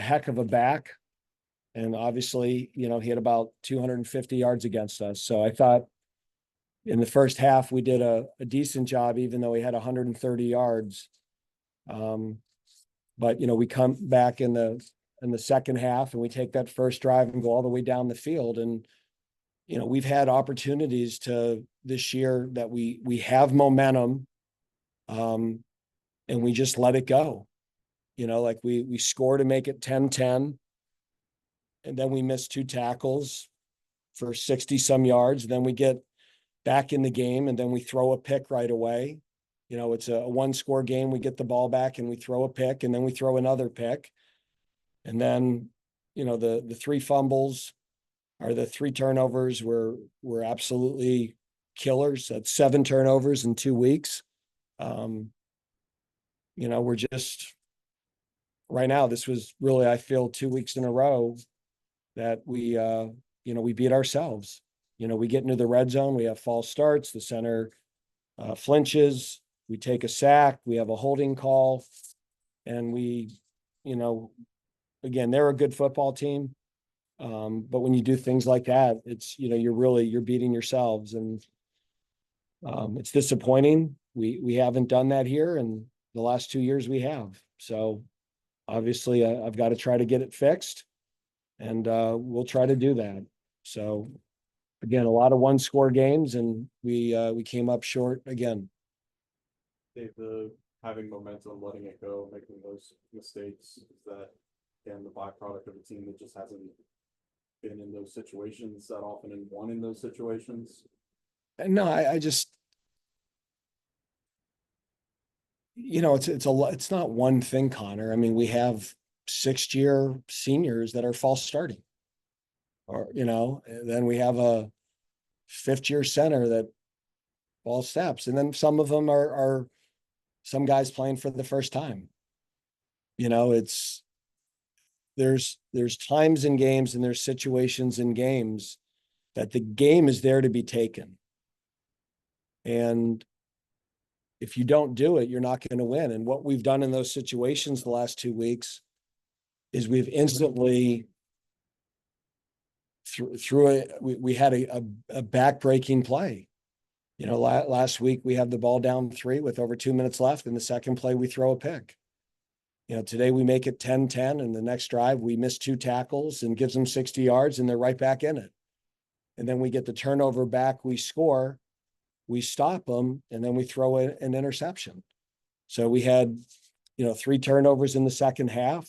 heck of a back. And obviously, he had about 250 yards against us. So I thought in the first half, we did a decent job, even though he had 130 yards. Um, but we come back in the second half and we take that first drive and go all the way down the field. And, we've had opportunities to this year that we have momentum. And we just let it go. Like we score to make it 10-10. And then we miss two tackles for 60 some yards. Then we get back in the game and then we throw a pick right away. It's a one score game. We get the ball back and we throw a pick and then we throw another pick. And then, the three fumbles or the three turnovers were absolutely killers. That's 7 turnovers in 2 weeks. We're just right now, this was really, I feel 2 weeks in a row that we beat ourselves. We get into the red zone, we have false starts, the center flinches, we take a sack, we have a holding call, and you know, again, they're a good football team. But when you do things like that, it's, you're beating yourselves, and it's disappointing. We haven't done that here, and the last 2 years we have. So obviously I've got to try to get it fixed, and we'll try to do that. So again, a lot of one score games, and we came up short again. The having momentum, letting it go, making those mistakes, is that again the byproduct of a team that just hasn't been in those situations that often and won in those situations? And no, I just, it's not one thing, Connor. I mean, we have 6th-year seniors that are false starting, or then we have a 5th-year center that false steps, and then some of them are some guys playing for the first time. It's there's times in games and there's situations in games that the game is there to be taken. And if you don't do it, you're not going to win. And what we've done in those situations the last 2 weeks is we've instantly through it. We had a back-breaking play. Last week we had the ball down 3 with over 2 minutes left. In the second play, we throw a pick. Today we make it 10-10, and the next drive we miss 2 tackles and gives them 60 yards, and they're right back in it. And then we get the turnover back, we score, we stop them, and then we throw an interception. So we had, 3 turnovers in the second half.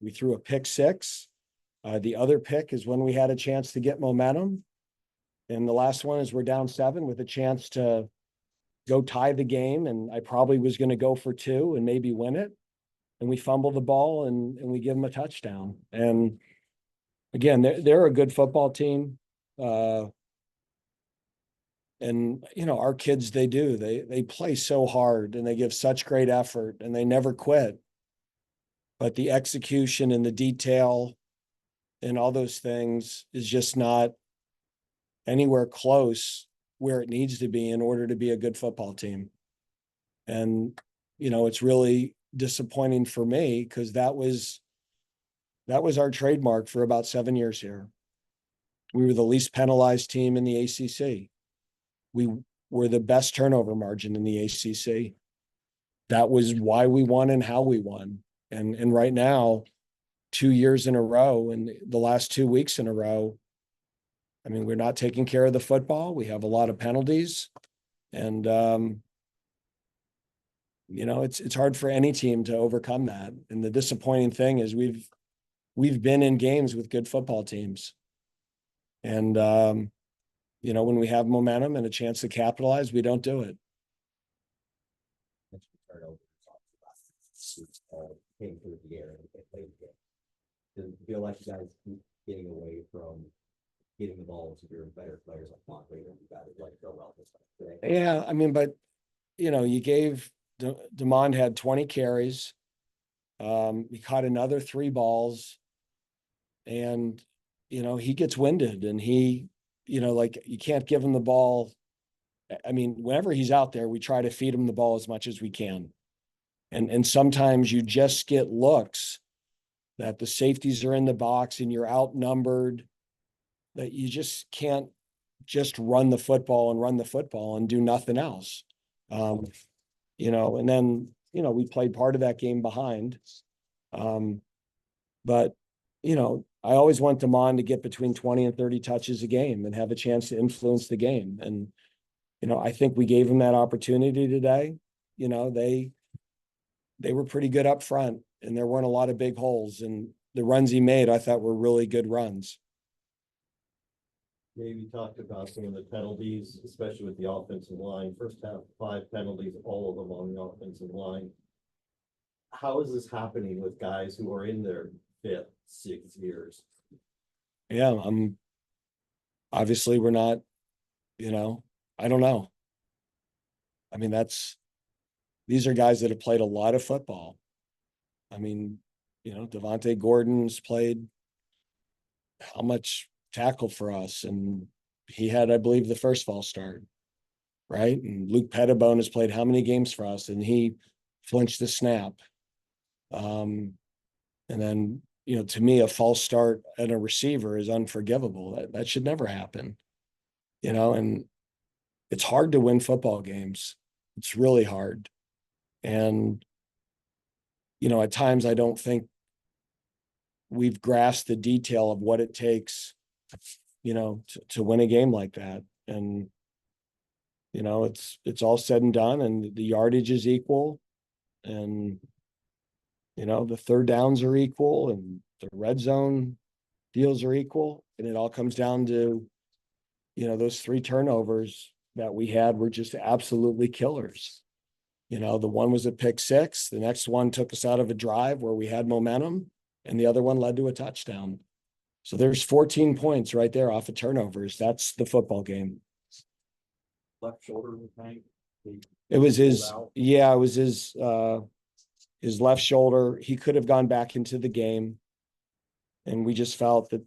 We threw a pick 6. The other pick is when we had a chance to get momentum. And the last one is we're down 7 with a chance to go tie the game. And I probably was going to go for 2 and maybe win it. And we fumble the ball and we give them a touchdown. And again, they're a good football team. And our kids, they play so hard and they give such great effort and they never quit. But the execution and the detail and all those things is just not anywhere close where it needs to be in order to be a good football team. And it's really disappointing for me because that was our trademark for about 7 years here. We were the least penalized team in the ACC. We were the best turnover margin in the ACC. That was why we won and how we won. And right now, 2 years in a row and the last 2 weeks in a row, I mean, we're not taking care of the football. We have a lot of penalties, and it's hard for any team to overcome that. And the disappointing thing is we've been in games with good football teams, and when we have momentum and a chance to capitalize, we don't do it. Came through the air and played the game. Does it feel like you guys keep getting away from getting the ball to your better players like Montgomery and you got to let it go well this time today? Yeah, I mean, but you gave Demond had 20 carries. He caught another 3 balls, and he gets winded, and he, like you can't give him the ball. I mean, whenever he's out there, we try to feed him the ball as much as we can. And sometimes you just get looks that the safeties are in the box and you're outnumbered, that you just can't just run the football and do nothing else. And then, we played part of that game behind. But, I always want them on to get between 20 and 30 touches a game and have a chance to influence the game. And, I think we gave them that opportunity today. They were pretty good up front and there weren't a lot of big holes, and the runs he made, I thought were really good runs. Maybe talked about some of the penalties, especially with the offensive line. First half, 5 penalties, all of them on the offensive line. How is this happening with guys who are in their 5th, 6th years? Yeah, obviously we're not, I don't know. I mean, these are guys that have played a lot of football. I mean, Devontae Gordon's played how much tackle for us, and he had, I believe, the first false start, right? And Luke Pettibone has played how many games for us, and he flinched the snap. And then, to me, a false start at a receiver is unforgivable. That should never happen. And it's hard to win football games. It's really hard. And, at times I don't think we've grasped the detail of what it takes, to win a game like that. And, it's all said and done, and the yardage is equal, and, the third downs are equal, and the red zone deals are equal. And it all comes down to, those 3 turnovers that we had were just absolutely killers. The one was a pick 6. The next one took us out of a drive where we had momentum, and the other one led to a touchdown. So there's 14 points right there off of turnovers. That's the football game. Left shoulder with Hank. It was pulled his, out. yeah, it was his left shoulder. He could have gone back into the game. And we just felt that,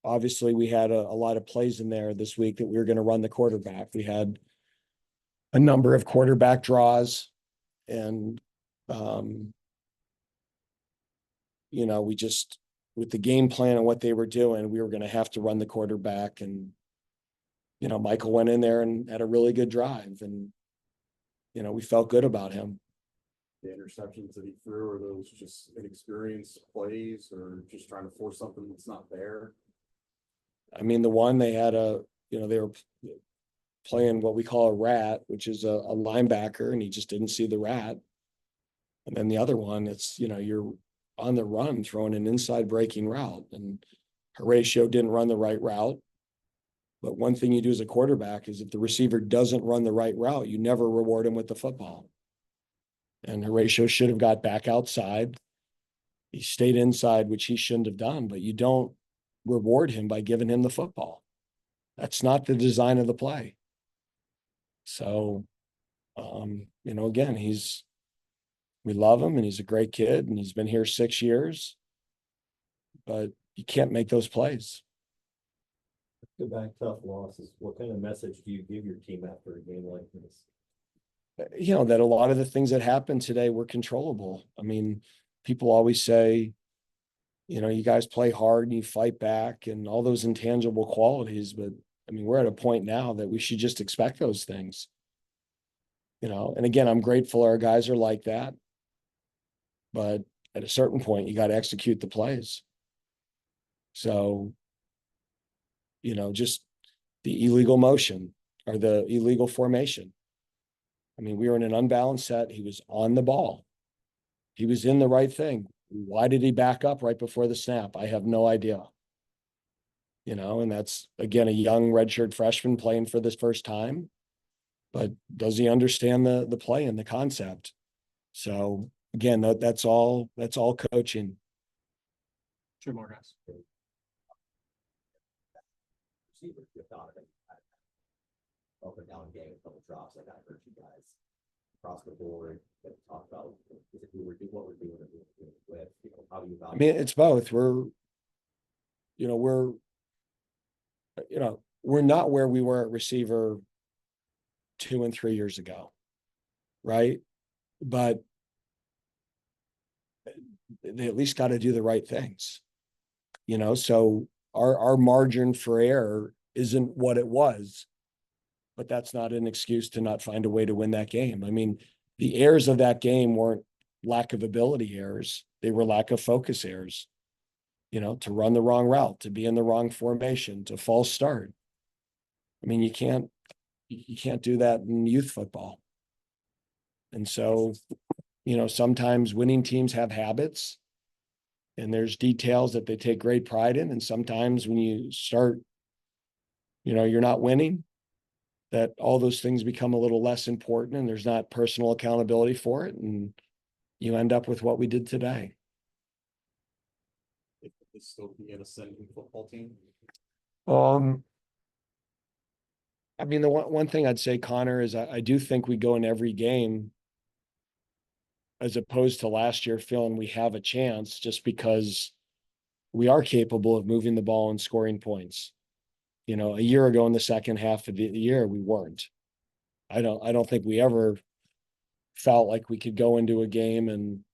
obviously we had a lot of plays in there this week that we were going to run the quarterback. We had a number of quarterback draws, and, we just, with the game plan and what they were doing, we were going to have to run the quarterback. And, Michael went in there and had a really good drive, and, we felt good about him. The interceptions that he threw, are those just inexperienced plays or just trying to force something that's not there? I mean, the one they had they were playing what we call a rat, which is a linebacker, and he just didn't see the rat. And then the other one, it's, you're on the run throwing an inside breaking route, and Horatio didn't run the right route. But one thing you do as a quarterback is if the receiver doesn't run the right route, you never reward him with the football. And Horatio should have got back outside. He stayed inside, which he shouldn't have done, but you don't reward him by giving him the football. That's not the design of the play. So, again, we love him, and he's a great kid, and he's been here 6 years, but you can't make those plays. Go back, tough losses. What kind of message do you give your team after a game like this? That a lot of the things that happened today were controllable. I mean, people always say, you guys play hard and you fight back and all those intangible qualities, but I mean, we're at a point now that we should just expect those things. And again, I'm grateful our guys are like that, but at a certain point, you got to execute the plays. So, just the illegal motion or the illegal formation. I mean, we were in an unbalanced set. He was on the ball. He was in the right thing. Why did he back up right before the snap? I have no idea. And that's, again, a young redshirt freshman playing for this first time. But does he understand the play and the concept? So again, that's all coaching. 2 more guys. Receiver, you thought of it. Up and down game, a couple drops, like I heard you guys across the board that talk about if we were doing what we're doing with, how do you I mean, it's both. We're not where we were at receiver 2 and 3 years ago, right? But they at least got to do the right things. So our margin for error isn't what it was, but that's not an excuse to not find a way to win that game. I mean, the errors of that game weren't lack of ability errors. They were lack of focus errors, to run the wrong route, to be in the wrong formation, to false start. I mean, you can't do that in youth football. And so, sometimes winning teams have habits and there's details that they take great pride in. And sometimes when you start, you're not winning, that all those things become a little less important and there's not personal accountability for it. And you end up with what we did today. It could still be an ascending football team. I mean, the one thing I'd say, Connor, is I do think we go in every game as opposed to last year feeling we have a chance just because we are capable of moving the ball and scoring points. A year ago in the second half of the year, we weren't. I don't think we ever felt like we could go into a game and,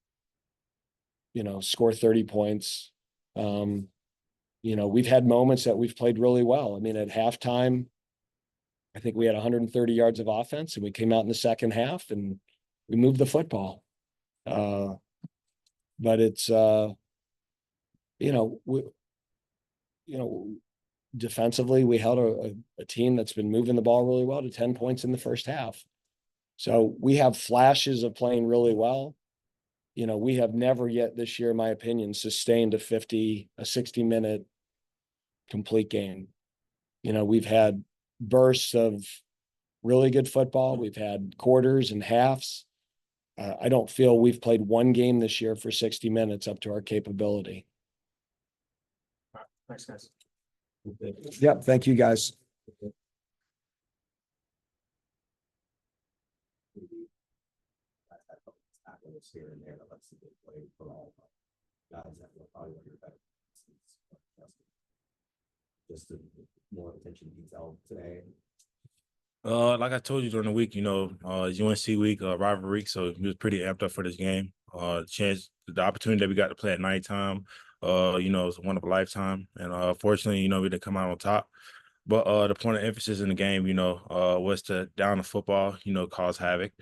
score 30 points. We've had moments that we've played really well. I mean, at halftime, I think we had 130 yards of offense and we came out in the second half and we moved the football. But it's, defensively, we held a team that's been moving the ball really well to 10 points in the first half. So we have flashes of playing really well. We have never yet this year, in my opinion, sustained a 60-minute complete game. We've had bursts of really good football. We've had quarters and halves. I don't feel we've played one game this year for 60 minutes up to our capability. Thanks, guys. Yep. Thank you, guys. Tackles here and there, that's a good play for all guys that will probably under better. Just more attention to detail today. Like I told you during the week, it's UNC week, rivalry week, so we was pretty amped up for this game. The opportunity that we got to play at nighttime, it was one of a lifetime, and fortunately, we didn't come out on top. But the point of emphasis in the game, was to down the football, cause havoc,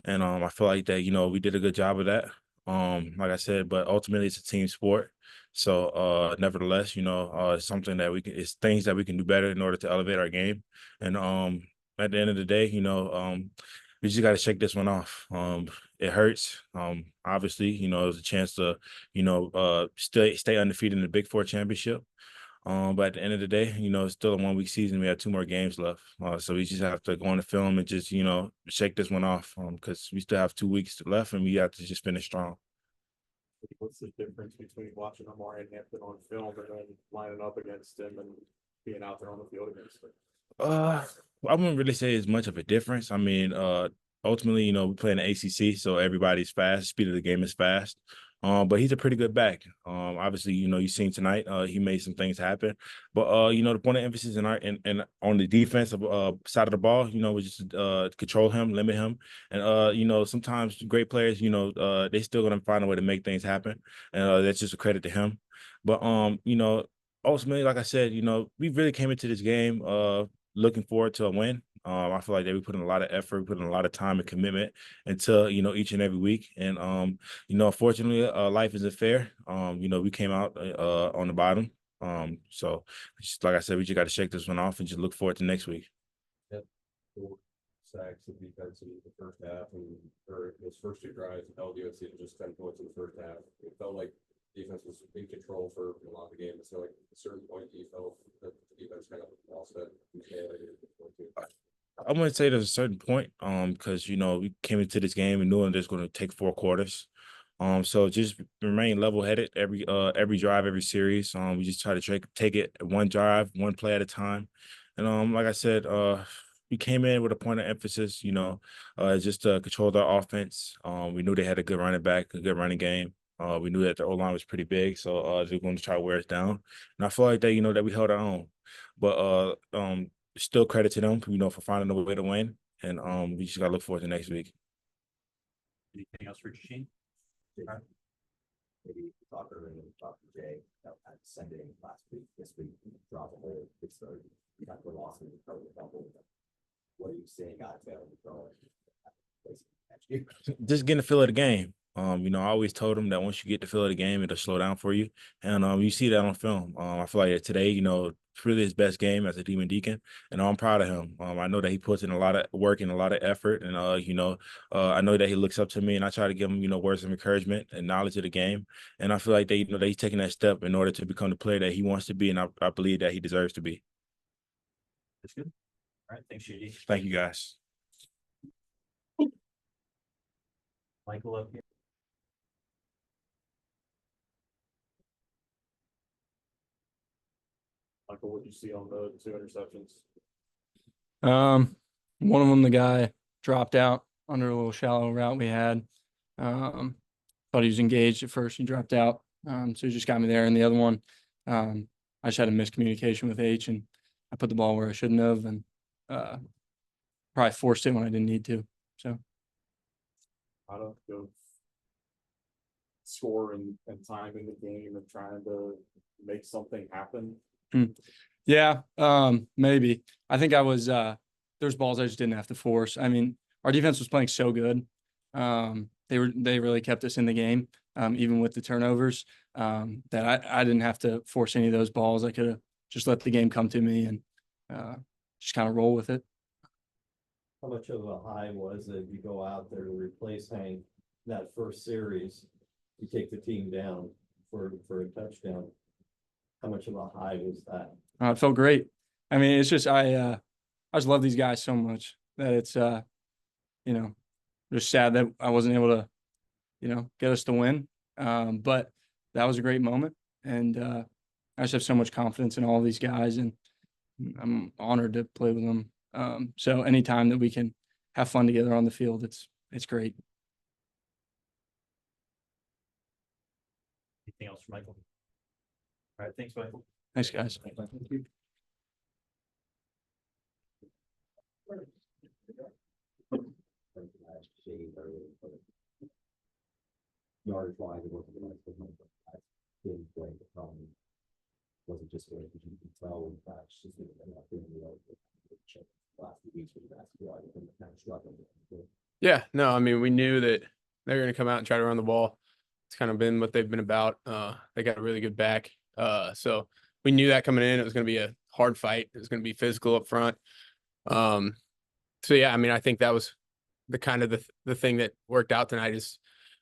and I feel like that, we did a good job of that. Like I said, but ultimately it's a team sport. So nevertheless, it's something that it's things that we can do better in order to elevate our game. And at the end of the day, we just got to shake this one off. It hurts. Obviously, it was a chance to, stay undefeated in the Big Four championship. But at the end of the day, it's still a 1-week season. We have 2 more games left. So we just have to go on the film and just, shake this one off because we still have 2 weeks left and we have to just finish strong. What's the difference between watching Amari and Hampton on film and then lining up against him and being out there on the field against him? I wouldn't really say it's much of a difference. I mean, ultimately, we play in the ACC, so everybody's fast. Speed of the game is fast. But he's a pretty good back. Obviously, you've seen tonight, he made some things happen. But the point of emphasis in on the defensive side of the ball, was just control him, limit him, and sometimes great players, they still gonna find a way to make things happen, and that's just a credit to him. But ultimately, like I said, we really came into this game looking forward to a win. I feel like that we put in a lot of effort, put in a lot of time and commitment into, each and every week. And, unfortunately, life isn't fair. We came out on the bottom. So just, like I said, we just got to shake this one off and just look forward to next week. Yep. 4 sacks of defense in the first half, and for those first 2 drives, held UNC to just 10 points in the first half. It felt like defense was in control for a lot of the game. So, like, at a certain point, you felt that the defense kind of lost that. I wouldn't say there's a certain point, because we came into this game and knowing there's going to take 4 quarters. So just remain level-headed every drive, every series. We just try to take it one drive, one play at a time. And like I said, we came in with a point of emphasis, just to control their offense. We knew they had a good running back, a good running game. We knew that the O-line was pretty big, so they're going to try to wear us down. And I feel like that, that we held our own. But still credit to them, for finding a way to win. And we just gotta look forward to next week. Anything else for Gene? maybe talk earlier, talk to Jay, at Sunday last week, this week, drop a whole Pittsburgh, got the loss in the double. What are you saying out there? Just getting the feel of the game. You know, I always told him that once you get the feel of the game, it'll slow down for you. And you see that on film. I feel like today, you know, it's really his best game as a Demon Deacon. And I'm proud of him. I know that he puts in a lot of work and a lot of effort. And, you know, I know that he looks up to me, and I try to give him, you know, words of encouragement and knowledge of the game. And I feel like you know, that he's taking that step in order to become the player that he wants to be. And I believe that he deserves to be. That's good. All right. Thanks, JD. Thank you, guys. Michael up here. Michael, what did you see on the 2 interceptions? One of them, the guy dropped out under a little shallow route we had. Thought he was engaged at first. He dropped out. So he just got me there. And the other one, I just had a miscommunication with H, and I put the ball where I shouldn't have, and probably forced it when I didn't need to. So Out of the score and time in the game and trying to make something happen. yeah, maybe. I think I was there's balls I just didn't have to force. I mean, our defense was playing so good. They really kept us in the game, even with the turnovers. That I didn't have to force any of those balls. I could have just let the game come to me and just kind of roll with it. How much of a high was it? You go out there to replace Hank that first series, you take the team down for a touchdown. How much of a high was that? It felt great. I mean, it's just I just love these guys so much that it's you know, just sad that I wasn't able to, you know, get us to win. But that was a great moment, and I just have so much confidence in all these guys, and I'm honored to play with them. So anytime that we can have fun together on the field, it's great. Anything else for Michael? All right. Thanks, Michael. Thanks, guys. Yardage wise, it wasn't nice, but I didn't play the problem. Wasn't just good, because you can tell, it's just not doing well. Last few weeks with basketball, I think kind of struggling. Yeah, no, I mean, we knew that they were going to come out and try to run the ball. It's kind of been what they've been about. They got a really good back. So we knew that coming in, it was going to be a hard fight. It was going to be physical up front. So yeah, I mean, I think that was the kind of the thing that worked out tonight is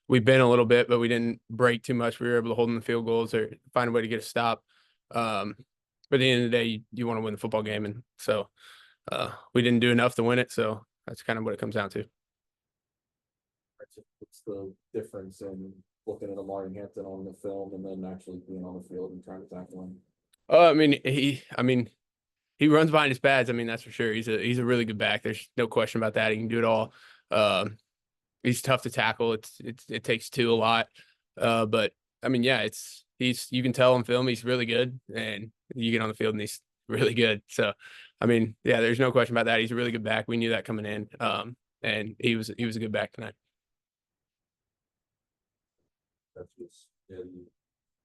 we bent a little bit, but we didn't break too much. We were able to hold in the field goals or find a way to get a stop. But at the end of the day, you want to win the football game. And so we didn't do enough to win it. So that's kind of what it comes down to. What's the difference in looking at Amari Hampton on the film and then actually being on the field and trying to tackle him? I mean, he runs behind his pads. I mean, that's for sure. He's a really good back. There's no question about that. He can do it all. He's tough to tackle. It takes two a lot. But I mean, yeah, you can tell on film he's really good, and you get on the field and he's really good. So, I mean, yeah, there's no question about that. He's a really good back. We knew that coming in. And he was a good back tonight. That's what's in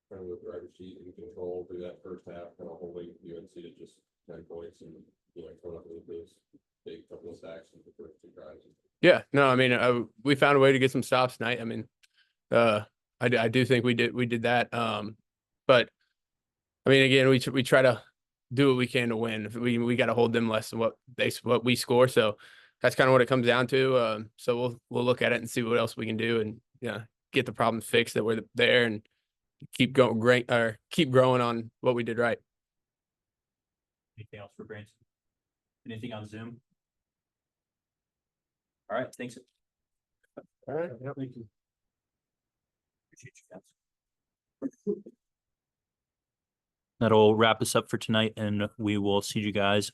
kind of with the driver's seat in control through that first half, kind of holding UNC to just 10 points and, you know, coming up with those big couple of sacks in the first 2 drives. Yeah, no, I mean, we found a way to get some stops tonight. I mean, I do think we did that. But I mean, again, we try to do what we can to win. We got to hold them less than what we score. So that's kind of what it comes down to. So we'll look at it and see what else we can do, and get the problems fixed that we're there, and keep growing on what we did right. Anything else for Branson? Anything on Zoom? All right. Thanks. All right. Thank you. Appreciate you guys. That'll wrap us up for tonight, and we will see you guys